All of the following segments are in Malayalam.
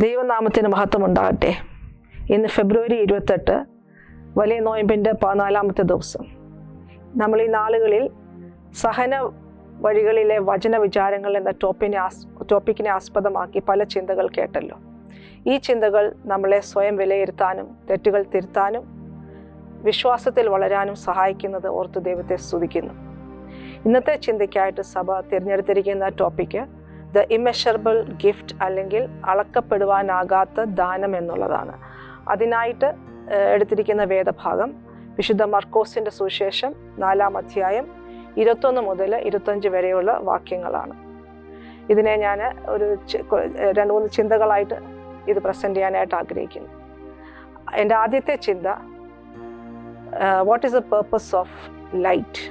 ദൈവനാമത്തിന് മഹത്വം ഉണ്ടാകട്ടെ. ഇന്ന് ഫെബ്രുവരി 28 വലിയ നോയമ്പിൻ്റെ 14ാമത്തെ ദിവസം. നമ്മൾ ഈ നാളുകളിൽ സഹന വഴികളിലെ വചന വിചാരങ്ങൾ എന്ന ടോപ്പിക്കിനെ ആസ്പദമാക്കി പല ചിന്തകൾ കേട്ടല്ലോ. ഈ ചിന്തകൾ നമ്മളെ സ്വയം വിലയിരുത്താനും തെറ്റുകൾ തിരുത്താനും വിശ്വാസത്തിൽ വളരാനും സഹായിക്കുന്നത് ഓർത്ത് ദൈവത്തെ സ്തുതിക്കുന്നു. ഇന്നത്തെ ചിന്തയ്ക്കായിട്ട് സഭ തിരഞ്ഞെടുത്തിരിക്കുന്ന ടോപ്പിക്ക് ദ ഇമ്മെഷറബിൾ ഗിഫ്റ്റ്, അല്ലെങ്കിൽ അളക്കപ്പെടുവാനാകാത്ത ദാനം എന്നുള്ളതാണ്. അതിനായിട്ട് എടുത്തിരിക്കുന്ന വേദഭാഗം വിശുദ്ധ മർക്കോസിൻ്റെ സുവിശേഷം 4-ാം അധ്യായം 21 മുതൽ 25 വരെയുള്ള വാക്യങ്ങളാണ്. ഇതിനെ ഞാൻ ഒരു 2-3 ചിന്തകളായിട്ട് ഇത് പ്രസൻറ്റ് ചെയ്യാനായിട്ട് ആഗ്രഹിക്കുന്നു. എൻ്റെ ആദ്യത്തെ ചിന്ത, what is the purpose of light?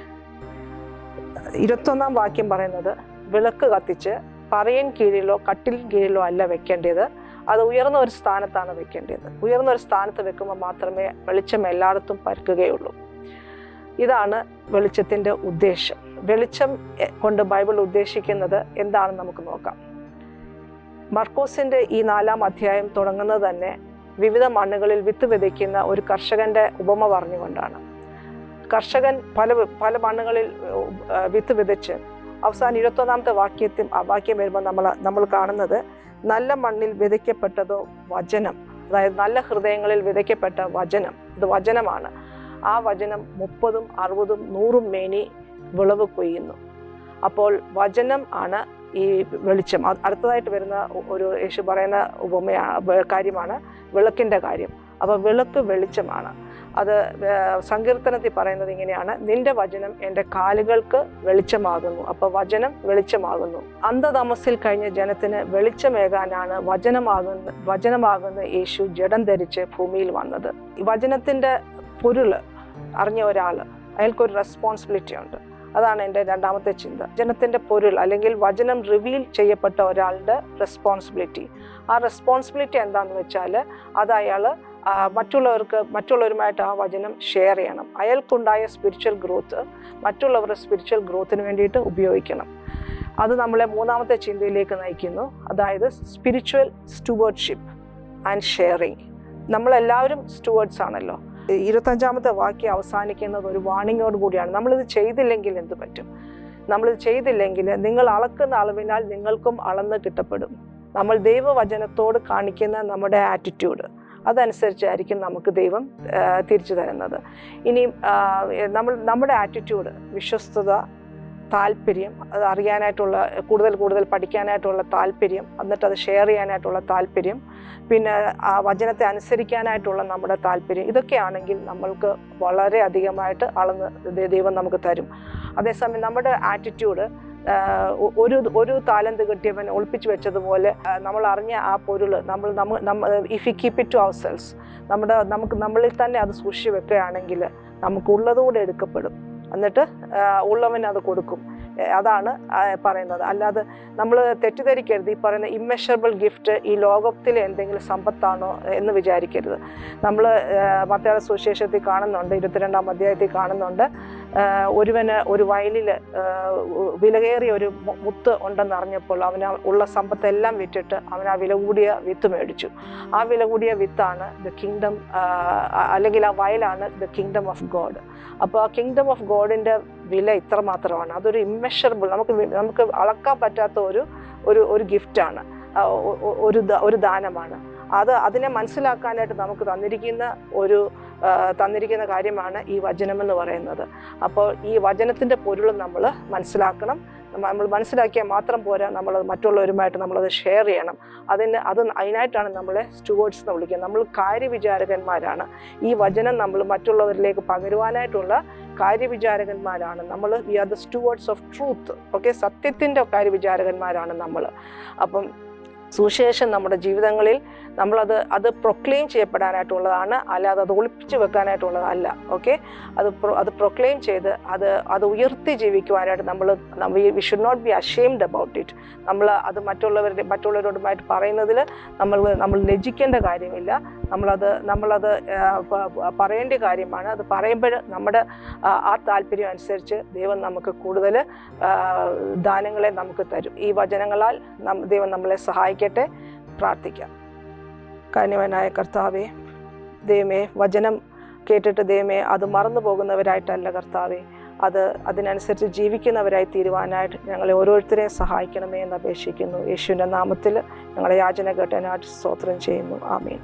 21-ാം വാക്യം പറയുന്നത്, വിളക്ക് കത്തിച്ച് പറയൻ കീഴിലോ കട്ടിൽ കീഴിലോ അല്ല വെക്കേണ്ടത്, അത് ഉയർന്ന ഒരു സ്ഥാനത്താണ് വെക്കേണ്ടത്. ഉയർന്ന ഒരു സ്ഥാനത്ത് വെക്കുമ്പോൾ മാത്രമേ വെളിച്ചം എല്ലായിടത്തും പരക്കുകയുള്ളൂ. ഇതാണ് വെളിച്ചത്തിൻ്റെ ഉദ്ദേശം. വെളിച്ചം കൊണ്ട് ബൈബിൾ ഉദ്ദേശിക്കുന്നത് എന്താണെന്ന് നമുക്ക് നോക്കാം. മർക്കോസിൻ്റെ ഈ 4-ാം അധ്യായം തുടങ്ങുന്നത് തന്നെ വിവിധ മണ്ണുകളിൽ വിത്ത് വിതയ്ക്കുന്ന ഒരു കർഷകൻ്റെ ഉപമ പറഞ്ഞുകൊണ്ടാണ്. കർഷകൻ പല മണ്ണുകളിൽ വിത്ത് വിതച്ച് അവസാനം 21-ാമത്തെ വാക്യം വരുമ്പോൾ നമ്മൾ കാണുന്നത്, നല്ല മണ്ണിൽ വിതയ്ക്കപ്പെട്ടതോ വചനം, അതായത് നല്ല ഹൃദയങ്ങളിൽ വിതയ്ക്കപ്പെട്ട വചനം, ഇത് വചനമാണ്. ആ വചനം 30, 60, 100 മേനി വിളവ് കൊയ്യുന്നു. അപ്പോൾ വചനം ആണ് ഈ വെളിച്ചം. അടുത്തതായിട്ട് വരുന്ന ഒരു യേശു പറയുന്ന കാര്യമാണ് വിളക്കിൻ്റെ കാര്യം. അപ്പോൾ വിളക്ക് വെളിച്ചമാണ്. അത് സങ്കീർത്തനത്തിൽ പറയുന്നത് ഇങ്ങനെയാണ്, നിന്റെ വചനം എൻ്റെ കാലുകൾക്ക് വെളിച്ചമാകുന്നു. അപ്പോൾ വചനം വെളിച്ചമാകുന്നു. അന്ധതമസിൽ കഴിഞ്ഞ ജനത്തിന് വെളിച്ചമേകാനാണ് വചനമാകുന്ന യേശു ജഡം ധരിച്ച് ഭൂമിയിൽ വന്നത്. ഈ വചനത്തിൻ്റെ പൊരുൾ അറിഞ്ഞ ഒരാൾ, അയാൾക്കൊരു റെസ്പോൺസിബിലിറ്റി ഉണ്ട്. അതാണ് എൻ്റെ രണ്ടാമത്തെ ചിന്ത. വചനത്തിൻ്റെ പൊരുൾ അല്ലെങ്കിൽ വചനം റിവീൽ ചെയ്യപ്പെട്ട ഒരാളുടെ റെസ്പോൺസിബിലിറ്റി. ആ റെസ്പോൺസിബിലിറ്റി എന്താണെന്ന് വെച്ചാൽ, അത് അയാൾ മറ്റുള്ളവരുമായിട്ട് ആ വചനം ഷെയർ ചെയ്യണം. അയാൾക്കുണ്ടായ സ്പിരിച്വൽ ഗ്രോത്ത് മറ്റുള്ളവരുടെ സ്പിരിച്വൽ ഗ്രോത്തിന് വേണ്ടിയിട്ട് ഉപയോഗിക്കണം. അത് നമ്മളെ 3-ാമത്തെ ചിന്തയിലേക്ക് നയിക്കുന്നു, അതായത് സ്പിരിച്വൽ സ്റ്റുവേർഡ്ഷിപ്പ് ആൻഡ് ഷെയറിങ്. നമ്മളെല്ലാവരും സ്റ്റുവേർഡ്സ് ആണല്ലോ. 25-ാമത്തെ വാക്യം അവസാനിക്കുന്നത് ഒരു വാർണിങ്ങോട് കൂടിയാണ്. നമ്മളിത് ചെയ്തില്ലെങ്കിൽ എന്ത് പറ്റും? നമ്മളിത് ചെയ്തില്ലെങ്കിൽ നിങ്ങൾ അളക്കുന്ന അളവിനാൽ നിങ്ങൾക്കും അളന്ന് കിട്ടപ്പെടും. നമ്മൾ ദൈവവചനത്തോട് കാണിക്കുന്ന നമ്മുടെ ആറ്റിറ്റ്യൂഡ്, അതനുസരിച്ചായിരിക്കും നമുക്ക് ദൈവം തിരിച്ചു തരുന്നത്. ഇനി നമ്മുടെ ആറ്റിറ്റ്യൂഡ്, വിശ്വസ്തത, താല്പര്യം, അത് അറിയാനായിട്ടുള്ള കൂടുതൽ പഠിക്കാനായിട്ടുള്ള താല്പര്യം, എന്നിട്ട് അത് ഷെയർ ചെയ്യാനായിട്ടുള്ള താല്പര്യം, പിന്നെ ആ വചനത്തെ അനുസരിക്കാനായിട്ടുള്ള നമ്മുടെ താല്പര്യം, ഇതൊക്കെയാണെങ്കിൽ നമ്മൾക്ക് വളരെ അധികമായിട്ട് ദൈവം നമുക്ക് തരും. അതേസമയം നമ്മുടെ ആറ്റിറ്റ്യൂഡ്, ഒരു താലന്ത് കിട്ടിയവൻ ഒളിപ്പിച്ചു വെച്ചതുപോലെ, നമ്മൾ അറിഞ്ഞ ആ പൊരുൾ if you keep it to ourselves, നമ്മളിൽ തന്നെ അത് സൂക്ഷിച്ച് വെക്കുകയാണെങ്കിൽ നമുക്കുള്ളതുകൂടെ എടുക്കപ്പെടും, എന്നിട്ട് ഉള്ളവന് അത് കൊടുക്കും. അതാണ് പറയുന്നത്. അല്ലാതെ നമ്മൾ തെറ്റിദ്ധരിക്കരുത്. ഈ പറയുന്ന ഇമ്മെഷറബിൾ ഗിഫ്റ്റ് ഈ ലോകത്തിലെ എന്തെങ്കിലും സമ്പത്താണോ എന്ന് വിചാരിക്കരുത്. നമ്മൾ മത്തായിയുടെ സുവിശേഷത്തിൽ കാണുന്നുണ്ട്, 22-ാം അധ്യായത്തിൽ കാണുന്നുണ്ട്, ഒരുവന് ഒരു വയലിൽ വിലകേറിയ ഒരു മുത്ത് ഉണ്ടെന്നറിഞ്ഞപ്പോൾ അവന് ഉള്ള സമ്പത്തെല്ലാം വിറ്റിട്ട് അവൻ ആ വില കൂടിയ വിത്ത് മേടിച്ചു. ആ വില കൂടിയ വിത്താണ് ദ കിങ്ഡം, അല്ലെങ്കിൽ ആ വയലാണ് ദ കിങ്ഡം ഓഫ് ഗോഡ്. അപ്പോൾ ആ കിങ്ഡം ഓഫ് ഗോഡിൻ്റെ വില ഇത്ര മാത്രമാണ്. അതൊരു ഇമ്മെഷറബിൾ, നമുക്ക് അളക്കാൻ പറ്റാത്ത ഒരു ഗിഫ്റ്റാണ്, ഒരു ദാനമാണ്. അതിനെ മനസ്സിലാക്കാനായിട്ട് നമുക്ക് തന്നിരിക്കുന്ന കാര്യമാണ് ഈ വചനമെന്ന് പറയുന്നത്. അപ്പോൾ ഈ വചനത്തിൻ്റെ പൊരുൾ നമ്മൾ മനസ്സിലാക്കണം. നമ്മൾ മനസ്സിലാക്കിയാൽ മാത്രം പോരാ, നമ്മളത് മറ്റുള്ളവരുമായിട്ട് നമ്മളത് ഷെയർ ചെയ്യണം. അതിനായിട്ടാണ് നമ്മളെ സ്റ്റുവേർഡ്സ് എന്ന് വിളിക്കുന്നത്. നമ്മൾ കാര്യവിചാരകന്മാരാണ്. ഈ വചനം നമ്മൾ മറ്റുള്ളവരിലേക്ക് പകരുവാനായിട്ടുള്ള കാര്യവിചാരകന്മാരാണ് നമ്മൾ. We are the stewards of truth. Okay, സത്യത്തിൻ്റെ കാര്യവിചാരകന്മാരാണ് നമ്മൾ. അപ്പം സുവിശേഷം നമ്മുടെ ജീവിതങ്ങളിൽ അത് പ്രൊക്ലെയിം ചെയ്യപ്പെടാനായിട്ടുള്ളതാണ്, അല്ലാതെ അത് ഒളിപ്പിച്ച് വെക്കാനായിട്ടുള്ളതല്ല. ഓക്കെ, അത് പ്രൊക്ലെയിം ചെയ്ത് അത് ഉയർത്തി ജീവിക്കുവാനായിട്ട് we should not be ashamed about it. അത് മറ്റുള്ളവരോടുമായിട്ട് പറയുന്നതിൽ നമ്മൾ ലജ്ജിക്കേണ്ട കാര്യമില്ല. നമ്മളത് പറയേണ്ട കാര്യമാണ്. അത് പറയുമ്പോൾ നമ്മുടെ ആ താല്പര്യം അനുസരിച്ച് ദൈവം നമുക്ക് കൂടുതൽ ദാനങ്ങളെ നമുക്ക് തരും. ഈ വചനങ്ങളാൽ ദൈവം നമ്മളെ സഹായിക്കട്ടെ. പ്രാർത്ഥിക്കാം. കാരുണ്യവാനായ കർത്താവേ, ദൈവമേ, വചനം കേട്ടിട്ട് ദൈവമേ അത് മറന്നു പോകുന്നവരായിട്ടല്ല കർത്താവേ, അതിനനുസരിച്ച് ജീവിക്കുന്നവരായി തീരുവാനായിട്ട് ഞങ്ങളെ ഓരോരുത്തരെയും സഹായിക്കണമേ എന്ന് അപേക്ഷിക്കുന്നു. യേശുവിൻ്റെ നാമത്തിൽ ഞങ്ങളെ യാചന കേട്ടതിനായിട്ട് സ്തോത്രം ചെയ്യുന്നു. ആമേൻ.